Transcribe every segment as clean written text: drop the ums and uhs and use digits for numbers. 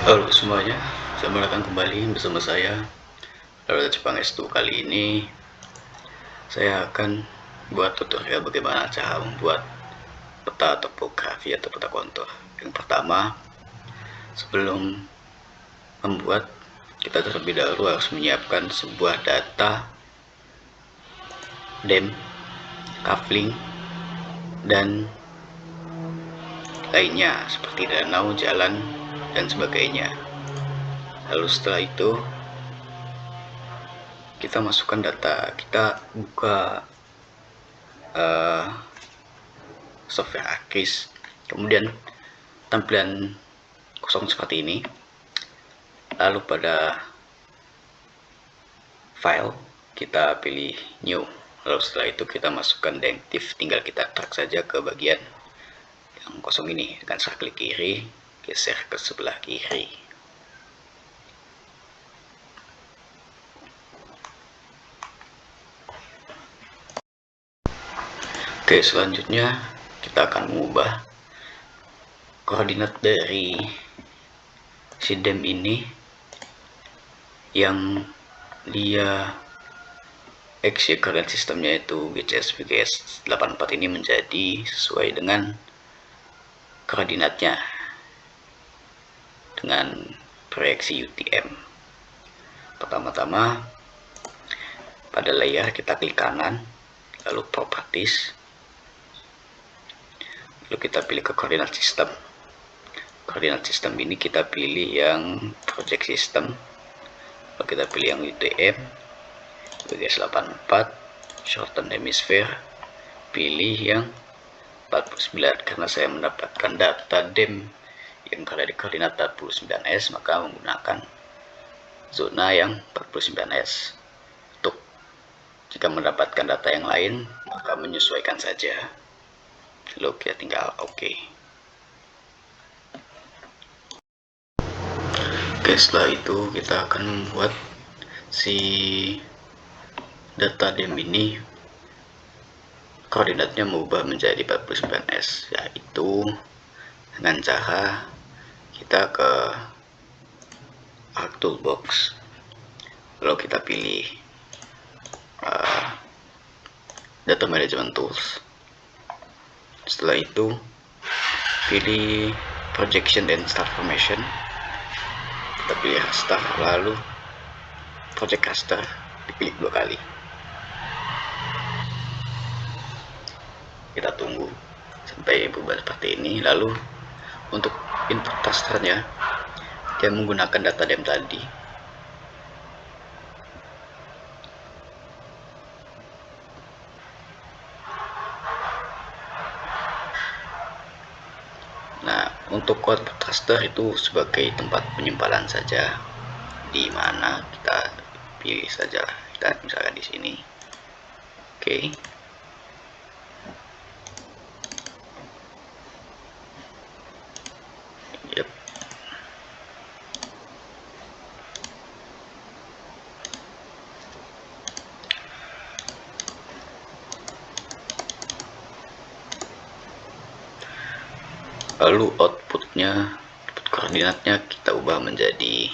Halo semuanya, selamat datang kembali bersama saya Lalu Jepang S2. Kali ini saya akan buat tutorial bagaimana cara membuat peta topografi atau peta kontur. Yang pertama, sebelum membuat, kita terlebih dahulu harus menyiapkan sebuah data DEM, coupling, dan lainnya seperti danau, jalan, dan sebagainya. Lalu setelah itu kita masukkan data, kita buka software ArcGIS, kemudian tampilan kosong seperti ini. Lalu pada file kita pilih new, lalu setelah itu kita masukkan directive, tinggal kita drag saja ke bagian yang kosong ini dengan klik kiri, geser ke sebelah kiri. Oke, selanjutnya kita akan mengubah koordinat dari si DEM ini yang dia X ya, koordinat sistemnya itu GCS 84 ini menjadi sesuai dengan koordinatnya dengan proyeksi UTM. Pertama-tama pada layer kita klik kanan, lalu properties, lalu kita pilih ke koordinat sistem. Koordinat sistem ini kita pilih yang project system, lalu kita pilih yang UTM GCS 84 shorten hemisphere, pilih yang 49 karena saya mendapatkan data DEM yang berada di koordinat 49S, maka menggunakan zona yang 49S. Untuk jika mendapatkan data yang lain, maka menyesuaikan saja. Lalu kita tinggal OK. Oke, setelah itu kita akan membuat si data DEM ini koordinatnya mengubah menjadi 49S, yaitu dengan cara kita ke ArcToolbox, lalu kita pilih Data Management Tools. Setelah itu pilih Projection dan Star Formation, kita pilih raster, lalu Project Raster dipilih 2 kali. Kita tunggu sampai berubah seperti ini. Lalu untuk input rasternya, dia menggunakan data DEM tadi. Nah, untuk output raster itu sebagai tempat penyimpanan saja, di mana kita pilih saja, kita misalkan di sini. Oke. Yep. Lalu output koordinatnya kita ubah menjadi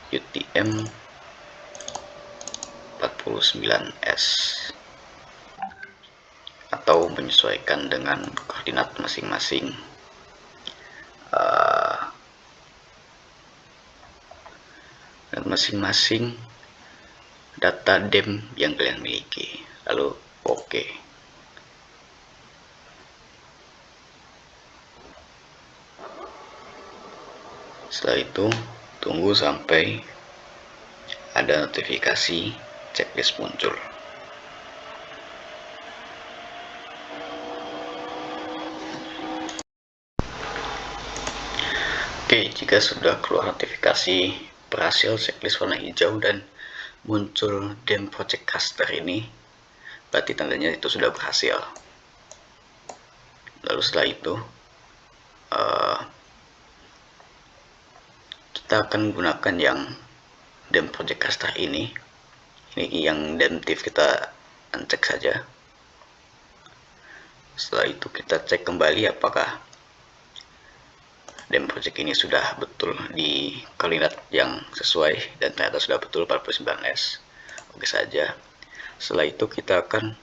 UTM 49S atau menyesuaikan dengan koordinat masing-masing data DEM yang kalian miliki. Lalu OK. Setelah itu tunggu sampai ada notifikasi checklist muncul. Oke, jika sudah keluar notifikasi berhasil checklist warna hijau dan muncul DEM Project Raster ini, berarti tandanya itu sudah berhasil. Lalu setelah itu kita akan gunakan yang DEM Project Raster ini yang DEMTIF, kita uncek saja. Setelah itu kita cek kembali apakah dan project ini sudah betul di koordinat yang sesuai dan ternyata sudah betul 49S. Oke saja. Setelah itu kita akan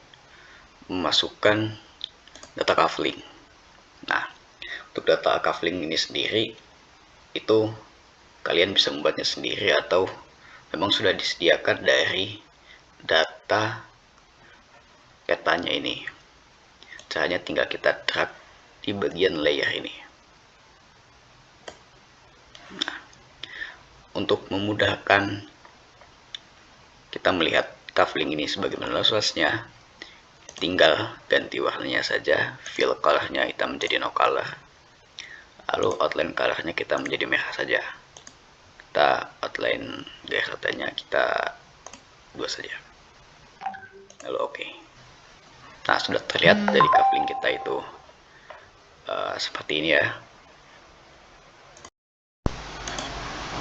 memasukkan data coupling. Nah, untuk data coupling ini sendiri itu kalian bisa membuatnya sendiri atau memang sudah disediakan dari data petanya ini. Caranya tinggal kita drag di bagian layer ini. Nah, untuk memudahkan kita melihat coupling ini sebagaimana luasnya, tinggal ganti warnanya saja. Fill colornya hitam menjadi no color, lalu outline colornya kita menjadi merah saja. Kita outline garis ratanya kita 2 saja, lalu oke. Nah, sudah terlihat dari coupling kita itu seperti ini ya.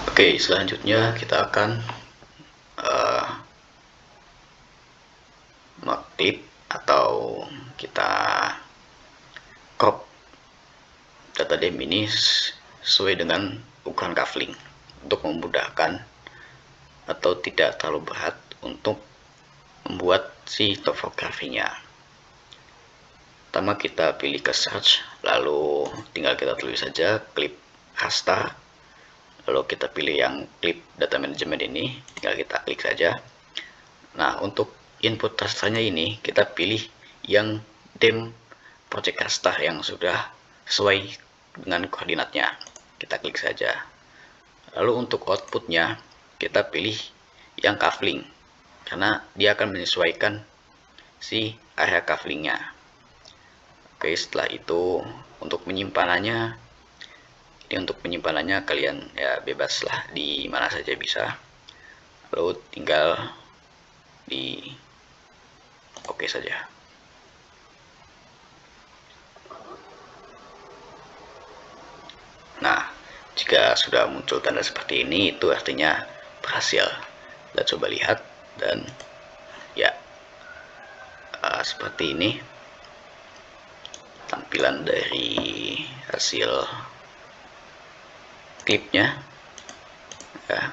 Oke, selanjutnya kita akan mengklip atau kita crop data dem ini sesuai dengan ukuran coupling untuk memudahkan atau tidak terlalu berat untuk membuat si topografinya. Pertama kita pilih ke search, lalu tinggal kita tulis saja clip raster, lalu kita pilih yang clip data management ini, tinggal kita klik saja. Nah, untuk input rasternya ini kita pilih yang dem project raster yang sudah sesuai dengan koordinatnya, kita klik saja. Lalu untuk outputnya kita pilih yang coupling karena dia akan menyesuaikan si area couplingnya. Oke, setelah itu untuk penyimpanannya, kalian ya bebaslah di mana saja bisa. Lalu tinggal di oke saja. Nah, jika sudah muncul tanda seperti ini, itu artinya berhasil. Kita coba lihat dan ya seperti ini tampilan dari hasil klipnya ya.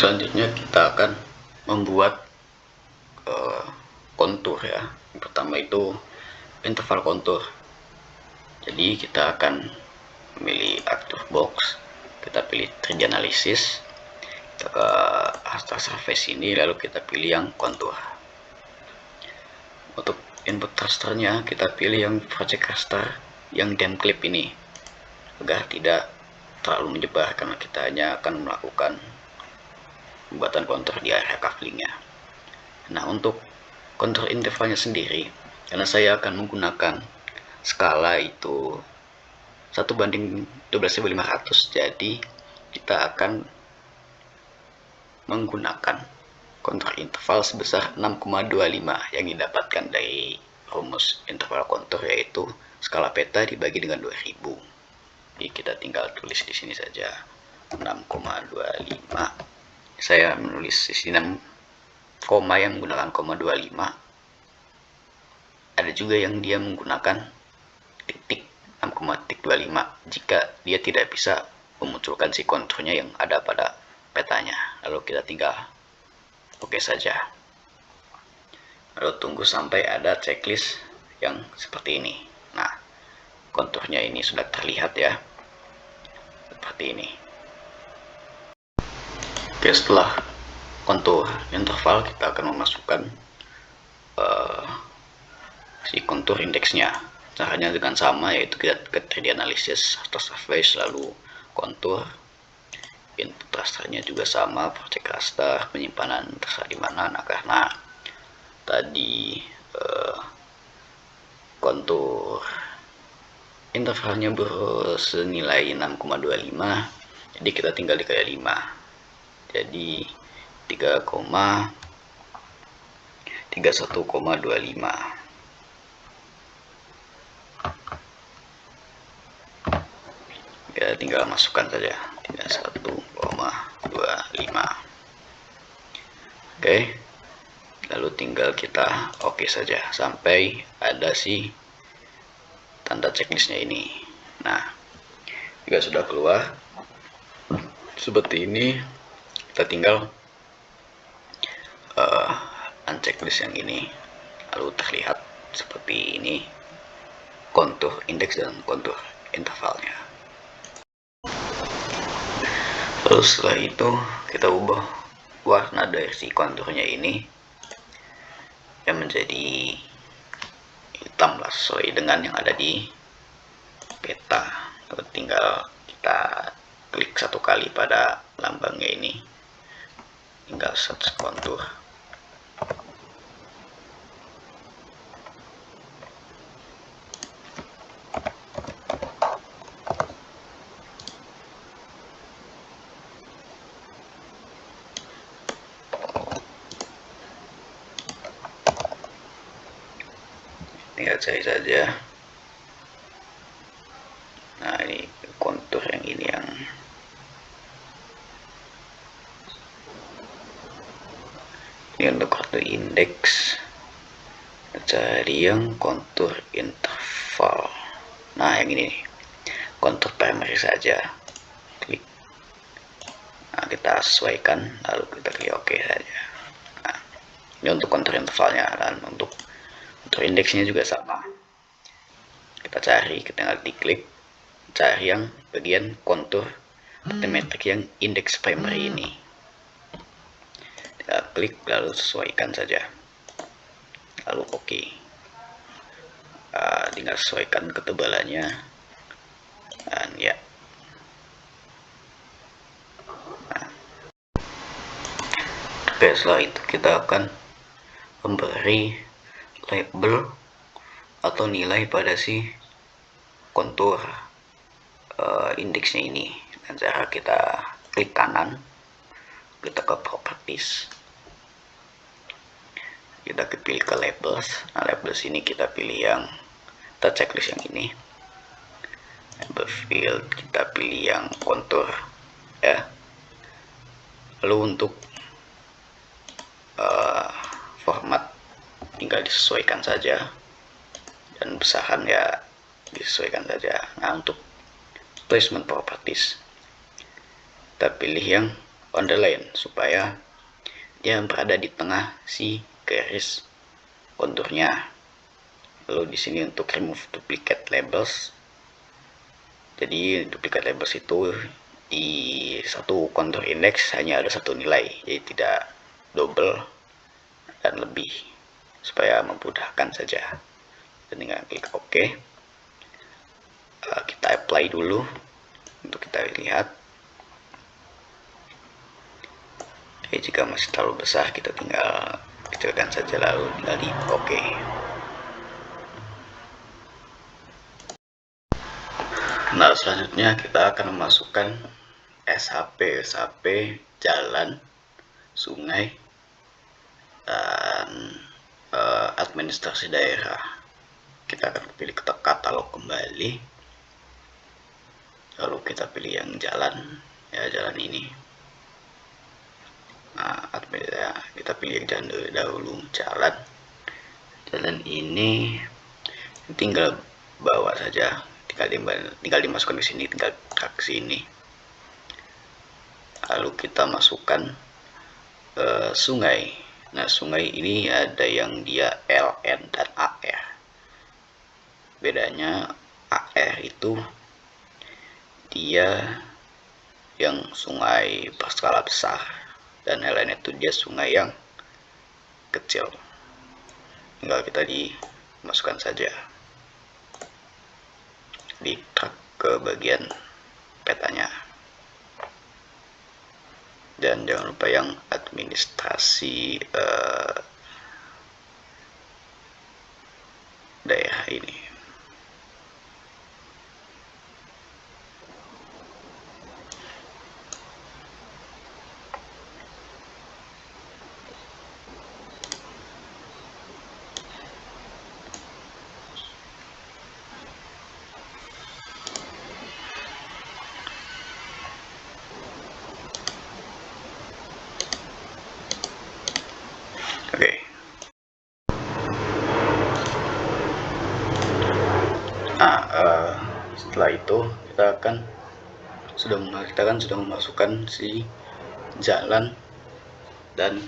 Selanjutnya kita akan membuat kontur ya. Yang pertama itu interval kontur. Jadi kita akan memilih active box, kita pilih 3D analysis, kita ke raster surface ini, lalu kita pilih yang kontur. Untuk input rasternya kita pilih yang project raster yang dem clip ini agar tidak terlalu menyebar karena kita hanya akan melakukan pembuatan kontur di area couplingnya. Nah, untuk kontur intervalnya sendiri, karena saya akan menggunakan skala itu 1:12.500, jadi kita akan menggunakan kontur interval sebesar 6,25 yang didapatkan dari rumus interval kontur, yaitu skala peta dibagi dengan 2000. Jadi kita tinggal tulis di sini saja 6,25. Saya menulis di sini koma yang menggunakan 0,25. Ada juga yang dia menggunakan titik 6,25 jika dia tidak bisa memunculkan si konturnya yang ada pada petanya. Lalu kita tinggal oke saja. Lalu tunggu sampai ada checklist yang seperti ini. Nah, konturnya ini sudah terlihat ya, seperti ini. Oke, setelah kontur interval kita akan memasukkan si kontur indeksnya. Caranya dengan sama, yaitu kita ke 3D analysis atau surface, lalu kontur. Input rasternya juga sama, project raster, penyimpanan terserah di mana. Nah, karena tadi kontur intervalnya bersenilai 6,25, jadi kita tinggal dikali 5. Jadi 3,31,25. Ya, tinggal masukkan saja 31,25. Oke, lalu tinggal kita oke saja sampai ada si tanda checklistnya ini. Nah, jika sudah keluar seperti ini, kita tinggal unchecklist yang ini, lalu terlihat seperti ini kontur indeks dan kontur intervalnya. Lalu setelah itu kita ubah warna dari si konturnya ini yang menjadi hitam lah, sesuai dengan yang ada di peta. Lalu tinggal kita klik satu kali pada lambangnya ini, tinggal search kontur. Tinggal cari saja. Nah, ini kontur yang ini yang ini untuk kontur indeks. Cari yang kontur interval. Nah, yang ini nih, kontur primary saja. Klik. Nah, kita sesuaikan, lalu kita klik OK saja. Nah, ini untuk kontur intervalnya, dan untuk indeksnya juga sama. Kita cari, kita tinggal diklik, cari yang bagian kontur metrik yang indeks primary ini. Kita klik lalu sesuaikan saja, lalu oke. Tinggal sesuaikan ketebalannya, dan ya. Oke, setelah itu kita akan memberi label atau nilai pada si kontur indeksnya ini. Dan cara kita klik kanan, kita ke properties, kita pilih ke labels. Nah, labels ini kita pilih yang kita checklist yang ini, label field kita pilih yang kontur ya. Lalu untuk format tinggal disesuaikan saja, dan besaran ya disesuaikan saja. Nah, untuk placement properties kita pilih yang underline supaya dia berada di tengah si garis konturnya. Lalu di sini untuk remove duplicate labels, jadi duplicate labels itu di satu kontur indeks hanya ada satu nilai, jadi tidak double dan lebih, supaya memudahkan saja. Dan tinggal klik OK. Kita apply dulu untuk kita lihat. Oke, jika masih terlalu besar kita tinggal kecilkan saja, lalu tinggal di OK. Nah, selanjutnya kita akan memasukkan SHP jalan, sungai, dan administrasi daerah. Kita akan pilih katalog kembali, lalu kita pilih yang jalan ya, jalan ini. Nah, kita pilih yang jalan dahulu, jalan ini tinggal bawa saja, tinggal dimasukkan ke sini, tinggal drag sini. Lalu kita masukkan sungai. Nah, sungai ini ada yang dia LN dan AR. Bedanya AR itu dia yang sungai berskala besar, dan LN itu dia sungai yang kecil. Tinggal kita dimasukkan saja, di drag ke bagian petanya. Dan jangan lupa yang administrasi daerah ini. Oke, Nah, setelah itu kita kan sudah memasukkan si jalan dan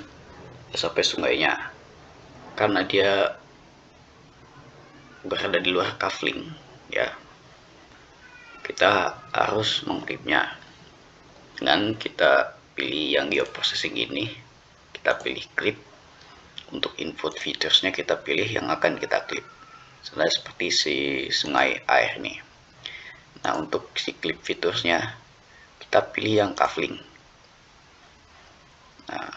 sampai sungainya, karena dia berada di luar kafling ya, kita harus mengklipnya dengan kita pilih yang geoprocessing ini, kita pilih clip. Untuk input featuresnya kita pilih yang akan kita klip, seperti si sungai air nih. Nah, untuk si clip featuresnya kita pilih yang kafling. Nah,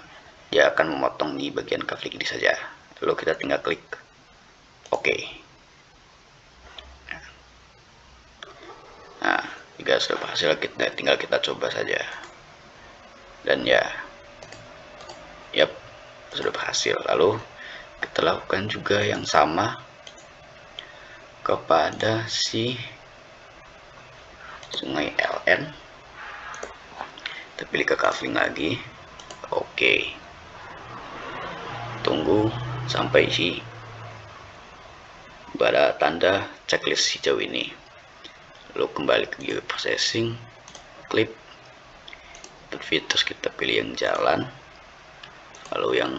dia akan memotong di bagian kafling ini saja, lalu kita tinggal klik OK. Nah, jika sudah berhasil, tinggal kita coba saja, dan ya, yap, sudah berhasil. Lalu kita lakukan juga yang sama kepada si sungai LN. Kita pilih ke kafling lagi, OK. Tunggu sampai si pada tanda checklist hijau ini, lalu kembali ke geoprocessing, clip, terus kita pilih yang jalan, lalu yang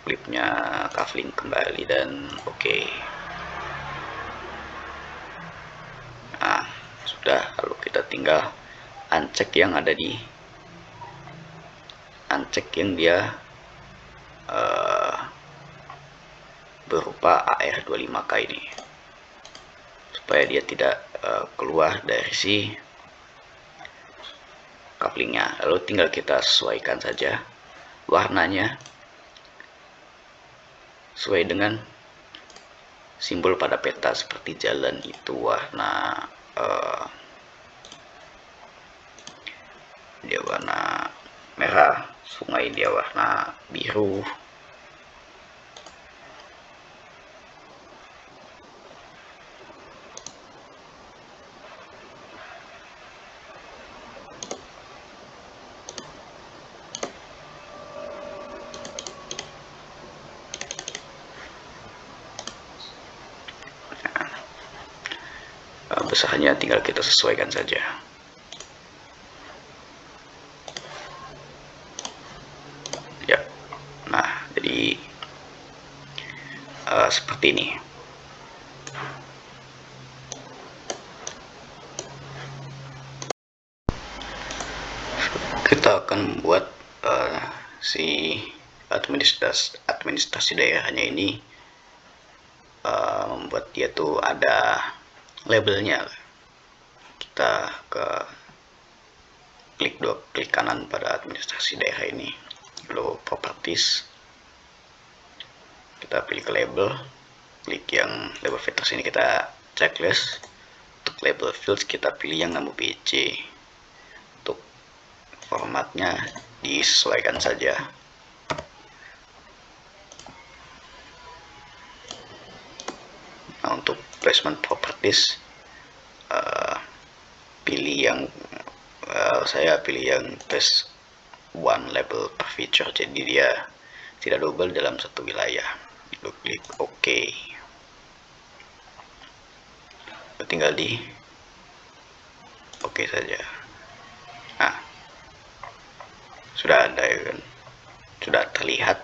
clipnya kafling kembali, dan OK. Nah, sudah. Lalu kita tinggal uncheck yang ada di yang dia berupa AR25K ini, supaya dia tidak keluar dari si couplingnya. Lalu tinggal kita sesuaikan saja warnanya sesuai dengan simbol pada peta, seperti jalan itu warna dia warna merah, sungai dia warna biru. Besarnya tinggal kita sesuaikan saja. Ya, nah, jadi seperti ini. Kita akan membuat si administrasi daerahnya ini, membuat dia tuh ada labelnya. Kita klik kanan pada administrasi daerah ini, lalu properties, kita pilih ke label, klik yang label features ini, kita checklist. Untuk label fields kita pilih yang nama BC. Untuk formatnya disesuaikan saja. Nah, untuk placement properties, pilih yang saya pilih yang best one label per feature, jadi dia tidak double dalam satu wilayah. Lalu klik OK. Tinggal di OK saja. Nah, sudah ada, kan? Sudah terlihat.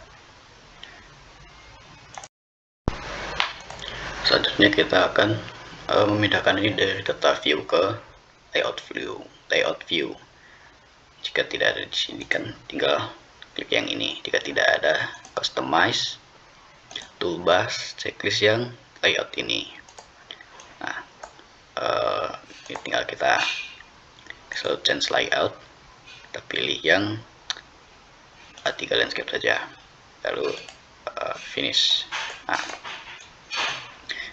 Selanjutnya kita akan memindahkan ini dari data view ke layout view. Jika tidak ada di sini, kan tinggal klik yang ini. Jika tidak ada, customize, toolbars, checklist yang layout ini. Nah, ini tinggal kita selalu change layout, kita pilih yang A3 landscape saja, lalu finish. Nah,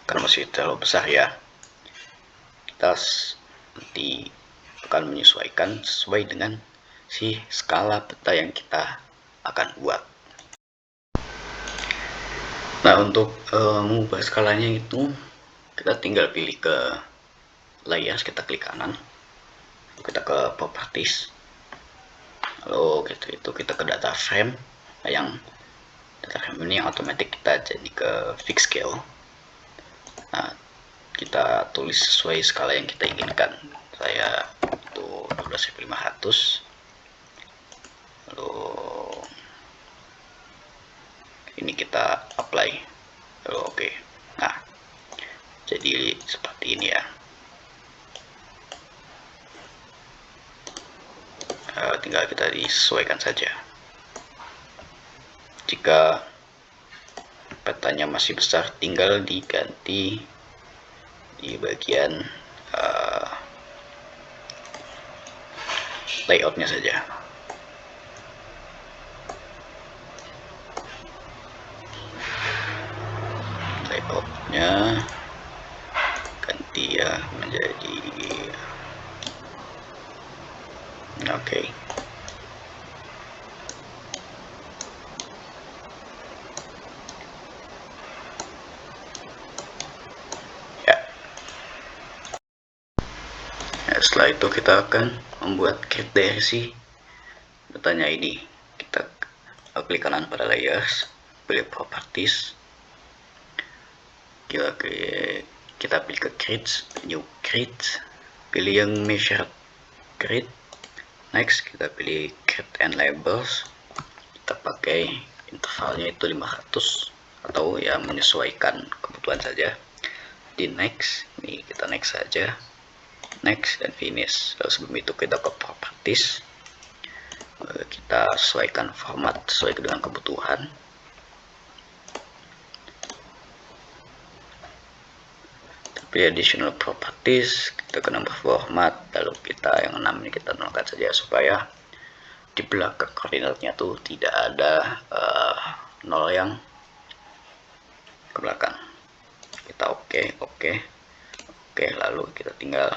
karena masih terlalu besar ya, kita nanti akan menyesuaikan sesuai dengan si skala peta yang kita akan buat. Nah, untuk mengubah skalanya itu, kita tinggal pilih ke layers, kita klik kanan, kita ke properties, lalu kita ke data frame. Nah, yang data frame ini yang otomatis kita jadi ke fix scale. Nah, kita tulis sesuai skala yang kita inginkan. Saya itu 12.500. Lalu ini kita apply. Lalu oke. Nah, jadi seperti ini ya. Tinggal kita disesuaikan saja. Jika petanya masih besar, tinggal diganti di bagian layoutnya saja. Layoutnya ganti ya menjadi oke. Ya. Nah, setelah itu kita akan membuat create diary datanya ini. Kita klik kanan pada layers, pilih properties, kita pilih ke create, new create, pilih yang measure create. Next kita pilih create and labels, kita pakai intervalnya itu 500 atau ya menyesuaikan kebutuhan saja. Di next, ini kita next saja, next dan finish. Lalu sebelum itu kita ke properties, kita sesuaikan format sesuai dengan kebutuhan. Pilih additional properties, kita ke number format, lalu kita yang 6 ini kita nolkan saja supaya di belakang koordinatnya tuh tidak ada nol yang ke belakang. Kita oke, lalu kita tinggal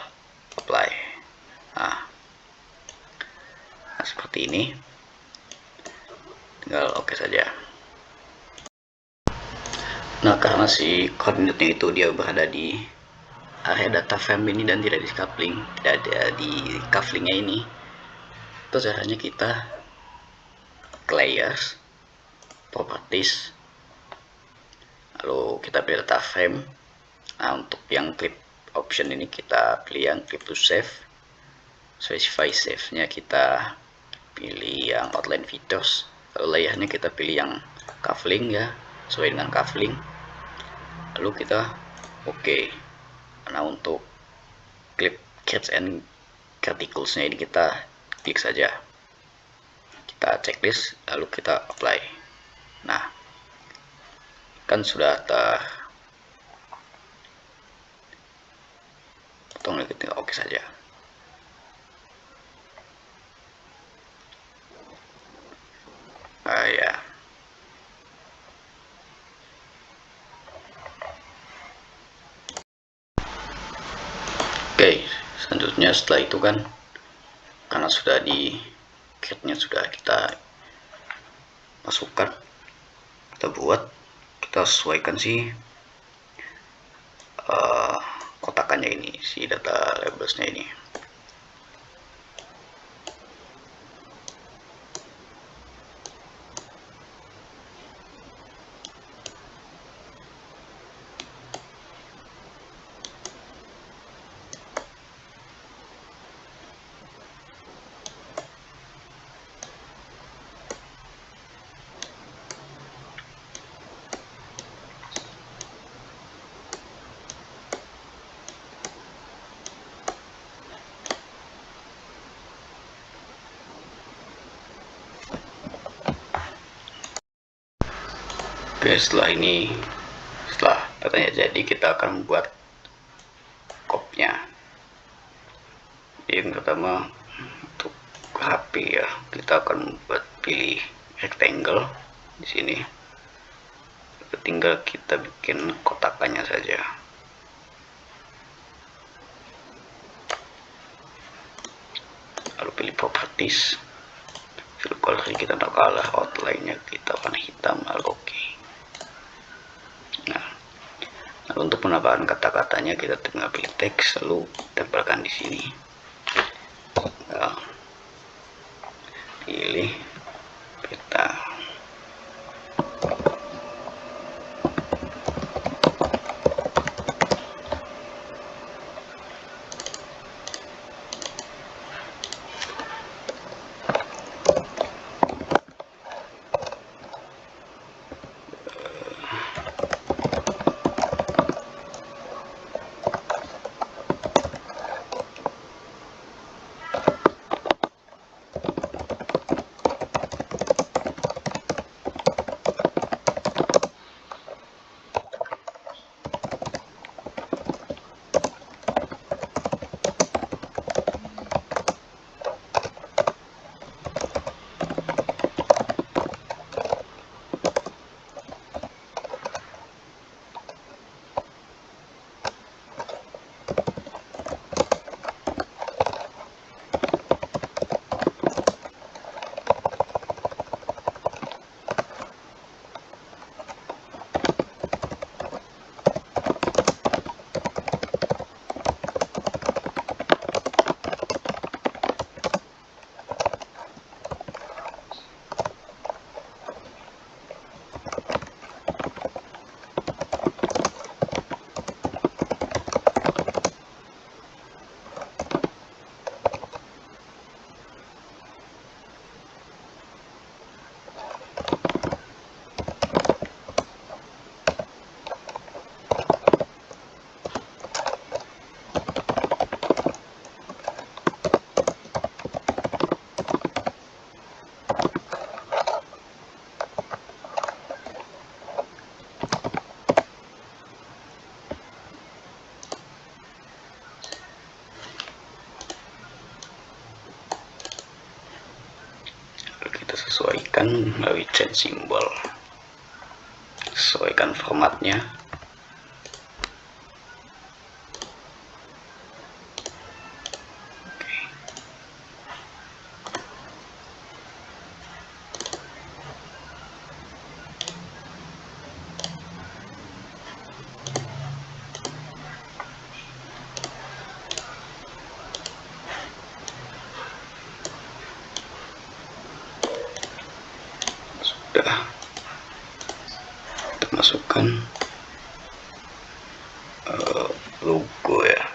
apply. Nah, seperti ini, tinggal oke saja. Nah, karena si koordinatnya itu dia berada di area data frame ini dan tidak di coupling, tidak ada di couplingnya ini, itu caranya kita ke layers, properties, lalu kita pilih data frame. Nah, untuk yang clip option ini kita pilih yang clip to save, specify save-nya kita pilih yang outline features, lalu layernya kita pilih yang coupling ya, sesuai dengan coupling, lalu kita oke. Nah, untuk clip create and criticals-nya ini kita klik saja, kita checklist, lalu kita apply. Nah, kan sudah potong, kita oke saja. Ya. Oke, selanjutnya setelah itu kan karena sudah di create-nya sudah kita masukkan, kita buat, kita sesuaikan sih kotakannya ini, si data labelsnya ini. Oke, setelah datanya jadi, kita akan membuat kopnya. Yang pertama untuk HP ya, kita akan pilih rectangle di sini. Tinggal kita bikin kotakannya saja. Lalu pilih properties, fill color kita tak kalah, outline-nya kita warna hitam, lalu oke. Nah, untuk penambahan kata-katanya kita tinggal pilih teks, lalu tempelkan di sini. Nah, pilih peta. sesuaikan melalui change symbol, sesuaikan formatnya. Sudah, kita masukkan logo ya.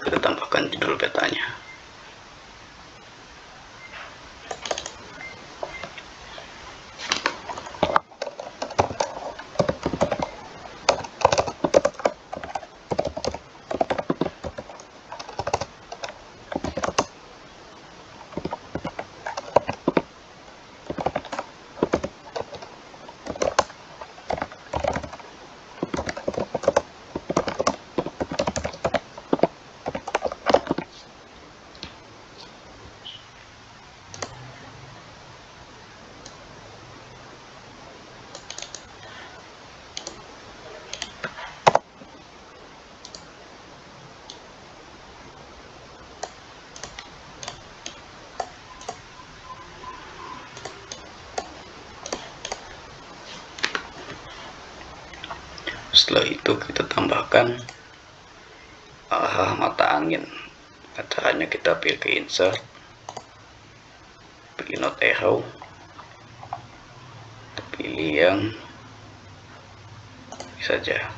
Kita tambahkan judul petanya. Setelah itu kita tambahkan mata angin. Caranya kita pilih ke insert, pilih not arrow, pilih yang saja.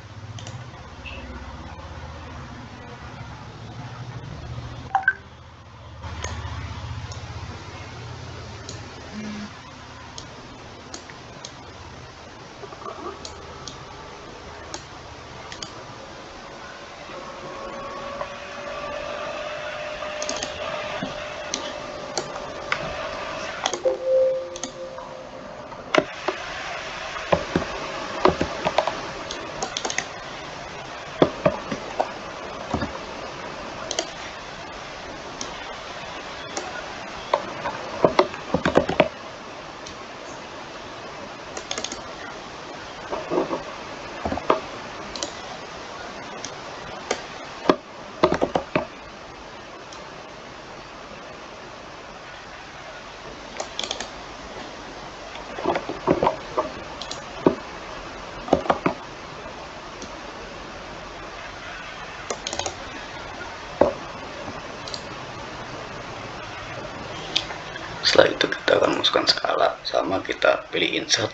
Setelah itu kita akan masukkan skala, sama kita pilih insert,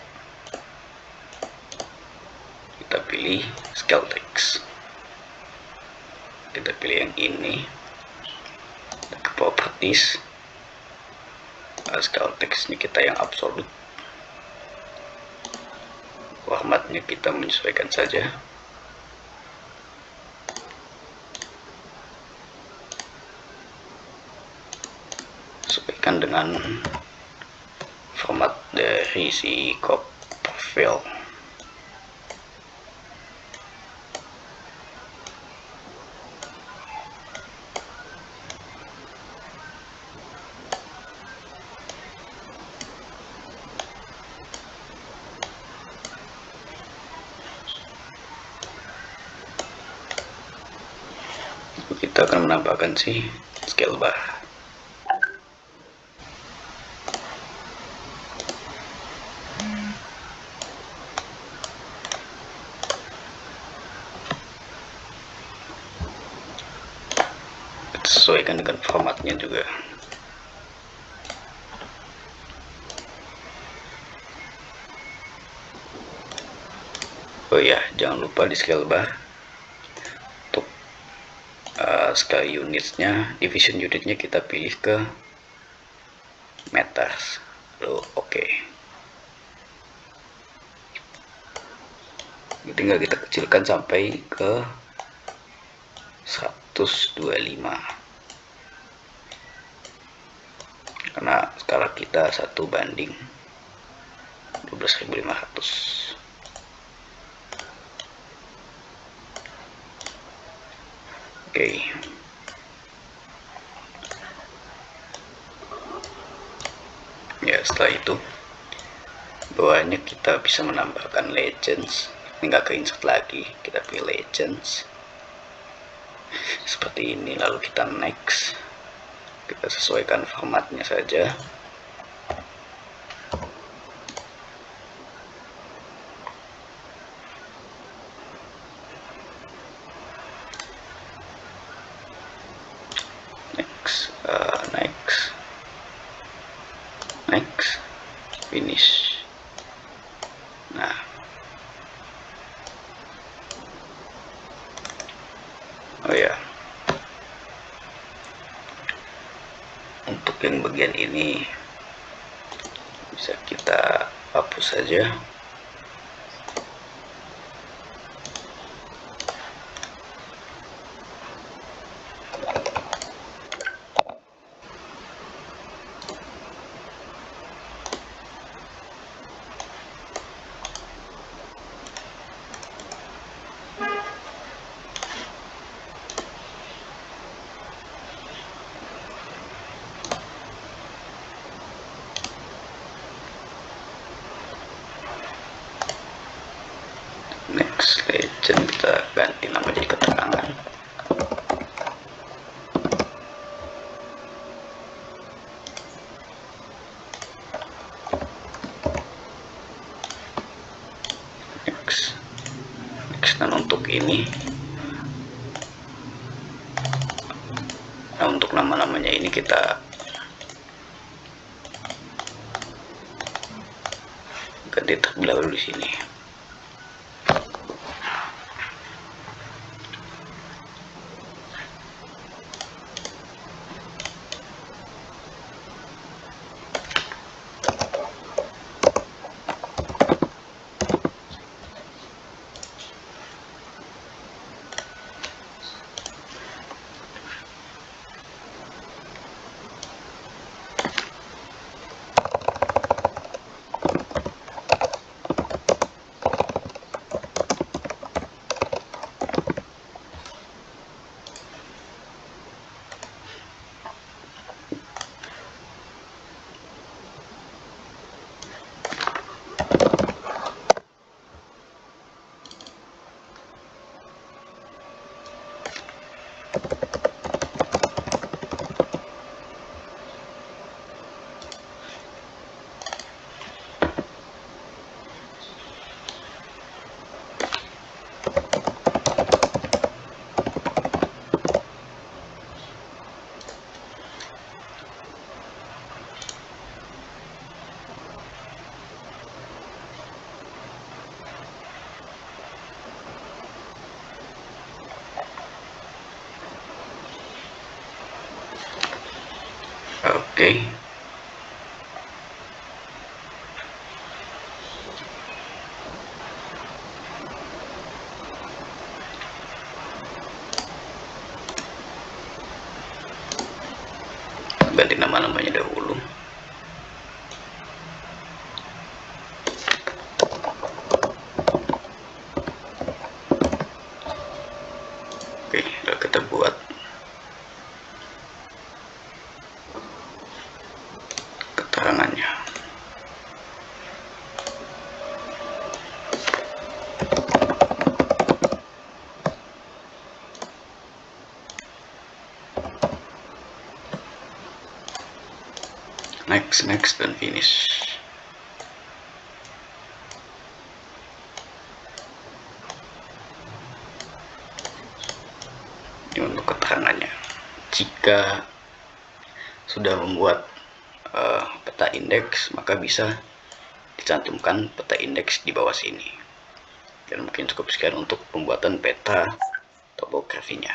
pilih scale text. Kita pilih yang ini, ke properties, scale text ini kita yang absolute, formatnya kita menyesuaikan saja. Sesuaikan dengan format dari si crop profile. Kita akan menambahkan si scale bar. Kita sesuaikan dengan formatnya juga. Oh ya, jangan lupa di scale bar untuk scale unitsnya, division unitnya kita pilih ke meters. Lalu oke. Tinggal kita kecilkan sampai ke 125, karena skala kita 1:12.500. Oke. Ya, setelah itu bawahnya kita bisa menambahkan legends. Ini nggak ke-insert lagi, kita pilih legends seperti ini, lalu kita next. Kita sesuaikan formatnya saja. Next, finish. Nah, oh ya, untuk yang bagian ini bisa kita hapus saja. Next, legend kita ganti nama jadi keterangan. Next, dan untuk ini, nah untuk nama-namanya ini kita ganti terlebih dahulu di sini. Oke. Ganti nama-namanya dahulu. Oke, lalu kita buat keterangannya. Next dan finish. Ini untuk keterangannya. Jika sudah membuat peta indeks, maka bisa dicantumkan peta indeks di bawah sini. Dan mungkin cukup sekian untuk pembuatan peta topografinya.